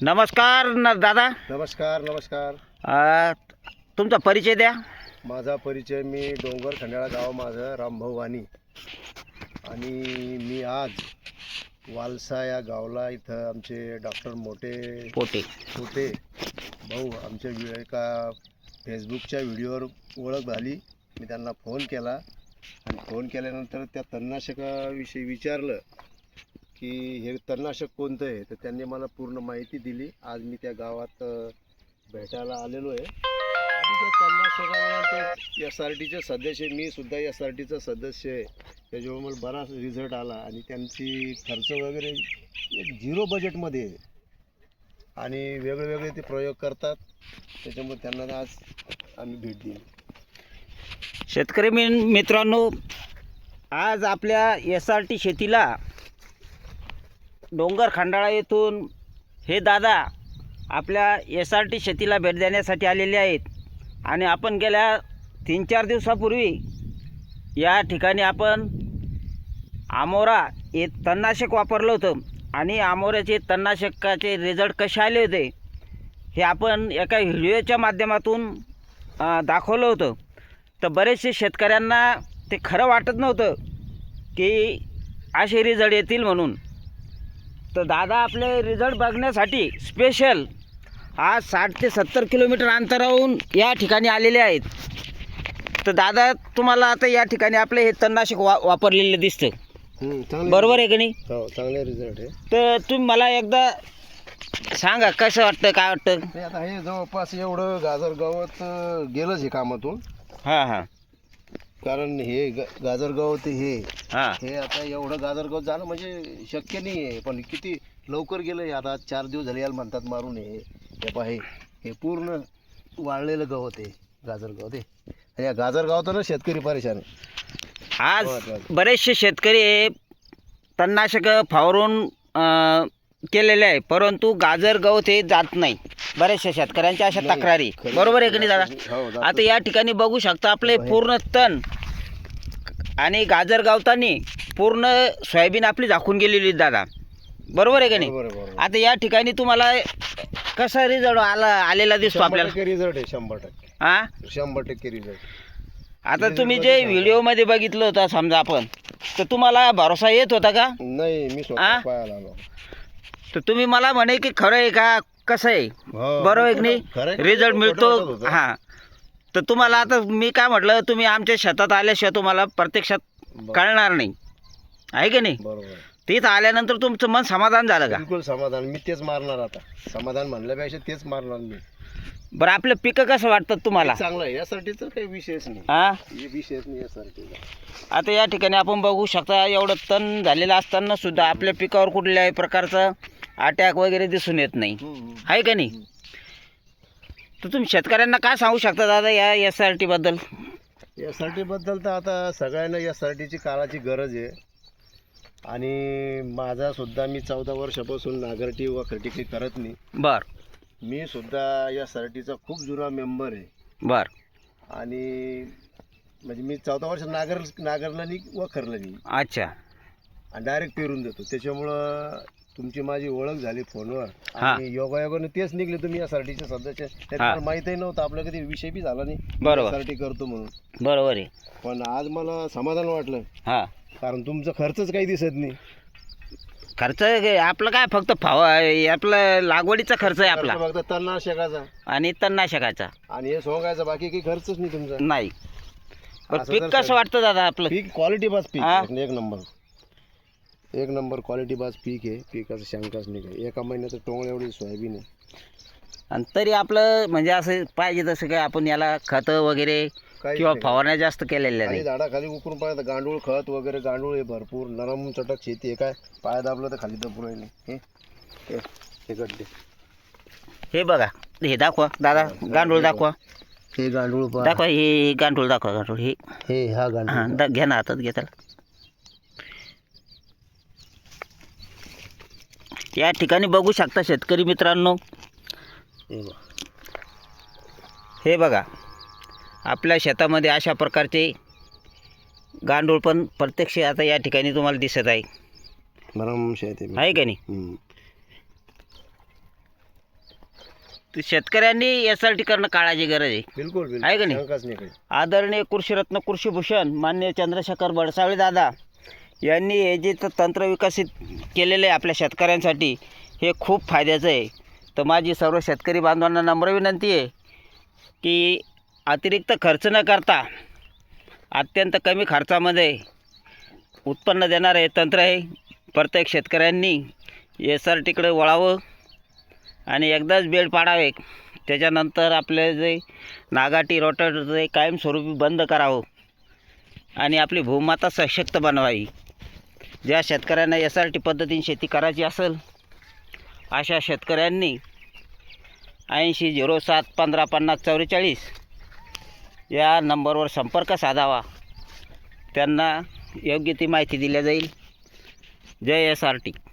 नमस्कार दादा. नमस्कार नमस्कार. तुमचा परिचय द्या. माझा परिचय, मी डोंगर खंडाळा गाव माझं रामभाऊ वाणी, आणि मी आज वालसा या गावला इथं आमचे डॉक्टर पोटे भाऊ आमच्या एका फेसबुकच्या व्हिडिओवर ओळख झाली. मी त्यांना फोन केला आणि फोन केल्यानंतर त्या तणनाशकाविषयी विचारलं की हे तणनाशक कोणतं आहे, तर त्यांनी मला पूर्ण माहिती दिली. आज मी त्या गावात भेटायला आलेलो आहे आणि त्या तणनाशकामुळे SRTचे सदस्य, मी सुद्धा SRTचा सदस्य आहे, त्याच्यामुळे मला बराच रिझल्ट आला. आणि त्यांची खर्च वगैरे एक 0 बजेटमध्ये आहे आणि वेगळे ते प्रयोग करतात, त्याच्यामुळे त्यांना आज आम्ही भेट दिली. शेतकरी मित्रांनो, आज आपल्या SRT शेतीला डोंगर खंडाळा येथून हे दादा आपल्या SRT शेतीला भेट देण्यासाठी आलेले आहेत. आणि आपण गेल्या 3-4 दिवसापूर्वी या ठिकाणी आपण आमोरा हे तणनाशक वापरलं होतं आणि आमोऱ्याचे तणनाशकाचे रिझल्ट कसे आले होते हे आपण एका व्हिडिओच्या माध्यमातून दाखवलं होतं. तर बरेचसे शेतकऱ्यांना ते खरं वाटत नव्हतं की असे रिझल्ट येतील म्हणून. तर दादा आपले रिझल्ट बघण्यासाठी स्पेशल आज 60 ते 70 किलोमीटर अंतरावरून या ठिकाणी आलेले आहेत. तर दादा तुम्हाला आता या ठिकाणी आपले हे तणनाशक वापरलेलं दिसतं, बरोबर आहे की नाही? हो, चांगले रिझल्ट आहे. तर तुम्ही मला एकदा सांगा कसं वाटतं, काय वाटतं? आता हे जवळपास एवढं गाजर गवत गेलंच हे कामातून. हां, कारण हे गाजर गवत हां, हे आता एवढं गाजर गवत जाणं म्हणजे शक्य नाही आहे, पण किती लवकर गेलं हे. आता 4 दिवस झाले याला म्हणतात मारून. हे पूर्ण वाळलेलं गवत आहे, गाजर गवत आहे. आणि या गाजर गवतानं शेतकरी परेशान आहे. आज बरेचसे शेतकरी तणनाशक फवारून केलेले आहे, परंतु गाजर गवत हे जात नाही. बऱ्याचशा शेतकऱ्यांच्या अशा तक्रारी, बरोबर आहे की नाही दादा? आता या ठिकाणी बघू शकता आपले पूर्ण तण आणि गाजर गवतानी पूर्ण सोयाबीन आपली झाकून गेलेली दादा, बरोबर आहे की नाही? आता या ठिकाणी तुम्हाला कसा रिझल्ट आलेला दिसतो आपल्याला? रिझल्ट आहे 100%. हां, 100% रिझल्ट. आता तुम्ही जे व्हिडिओमध्ये बघितलं होतं समजा आपण, तर तुम्हाला भरोसा येत होता का? नाही, मी स्वतः पाहायला आलो. तर तुम्ही मला म्हणे की खरं आहे का, कसं आहे, बरोबर आहे की नाही? रिझल्ट मिळतो. हां, तर तुम्हाला आता मी काय म्हटलं, तुम्ही आमच्या शेतात आल्याशिवाय तुम्हाला प्रत्यक्षात कळणार नाही, आहे की नाही? बरोबर. तिथं आल्यानंतर तुमचं मन समाधान झालं का? बिलकुल समाधान. मी तेच मारणार आता. समाधान म्हणल्यापेक्षा तेच मारणार मी. बरं, आपलं पिकं कसं वाटतं तुम्हाला? चांगलं आहे. यासाठी तर काही विषयच नाही. हां, हे विषयच नाही यासाठी. आता या ठिकाणी आपण बघू शकता एवढं तण झालेलं असताना सुद्धा आपल्या पिकावर कुठल्याही प्रकारचा अटॅक वगैरे दिसून येत नाही, आहे का नाही? तर तुम्ही शेतकऱ्यांना काय सांगू शकता दादा या SRT बद्दल? SRT बद्दल तर आता सगळ्यांना SRTची काळाची गरज आहे. आणि माझा सुद्धा, मी 14 वर्षापासून नांगरटी वखरटी काही करत नाही. बर, मी सुद्धा SRTचा खूप जुना मेंबर आहे. बर. आणि म्हणजे मी 14 वर्ष नांगरलं नाही, वखरलं नाही, अच्छा. आणि डायरेक्ट पेरून देतो. त्याच्यामुळं तुमची माझी ओळख झाली फोनवर. हां. आणि योगायोगाने तेच निघले तुम्ही SRTचे सदस्य. त्याच्यामुळे माहीतही नव्हतं, आपलं कधी विषय बी झाला नाही बरोबर. SRT करतो म्हणून. बरोबर आहे. पण आज मला समाधान वाटलं, हां, कारण तुमचा खर्चच काही दिसत नाही. खर्च आपलं काय, फक्त आपलं लागवडीचा खर्च आहे आपला, फक्त तणनाशकाचा आणि तणनाशकाचा, आणि हे सोंगायचा, बाकी काही खर्चच नाही तुमचा. नाही. पण असं पीक जर कसं वाटतं दादा आपलं? पीक क्वालिटी बाज पीक हां. एक नंबर क्वालिटी बाज पीक आहे. पिकाचं शंकाच नाही काही. एका महिन्याचं टोंगळ एवढी सोयाबीन आहे. आणि तरी आपलं म्हणजे असं पाहिजे तसं काय आपण याला खतं वगैरे किंवा फवारण्या जास्त केलेल्या आणि नाही. झाडाखाली उकरून पाहिजे गांडूळ खत वगैरे. गांडूळ आहे भरपूर, नरम चटक शेती आहे. काय पाय दाबलं तर खाली दपूर राहिले. हे गड्डे, हे बघा, हे दाखवा दादा, गांडूळ दाखवा. हे गांडूळ दाखवा, हे गांडूळ दाखवा. गांडूळ हे हा गांडूळ. घ्या ना, हातात घ्या त्याला. या ठिकाणी बघू शकता शेतकरी मित्रांनो, हे बघा आपल्या शेतामध्ये अशा प्रकारचे गांडूळ पण प्रत्यक्ष आता या ठिकाणी तुम्हाला दिसत आहे. नरम शेती आहे का नाही? शेतकऱ्यांनी SRT करणं काळाची गरज आहे. बिलकुल बिलकुल आहे का नाही? शंकाच नाही काही. आदरणीय कृषीरत्न कृषीभूषण माननीय चंद्रशेखर बडसावळे दादा यांनी हे जे तंत्र विकसित केलेलं आहे आपल्या शेतकऱ्यांसाठी, हे खूप फायद्याचं आहे. तर माझी सर्व शेतकरी बांधवांना नम्र विनंती आहे की अतिरिक्त खर्च न करता अत्यंत कमी खर्चामध्ये उत्पन्न देणारं हे तंत्र आहे. प्रत्येक शेतकऱ्यांनी SRTकडे वळावं आणि एकदाच बेड पाडावे. त्याच्यानंतर आपले जे नागाटी रोटर जे कायमस्वरूपी बंद करावं आणि आपली भूमाता सशक्त बनवावी. ज्या शेतकऱ्यांना SRT पद्धतीने शेती करायची असेल अशा शेतकऱ्यांनी 8007155044 या नंबरवर संपर्क साधावा. त्यांना योग्य ती माहिती दिली जाईल. जय SRT.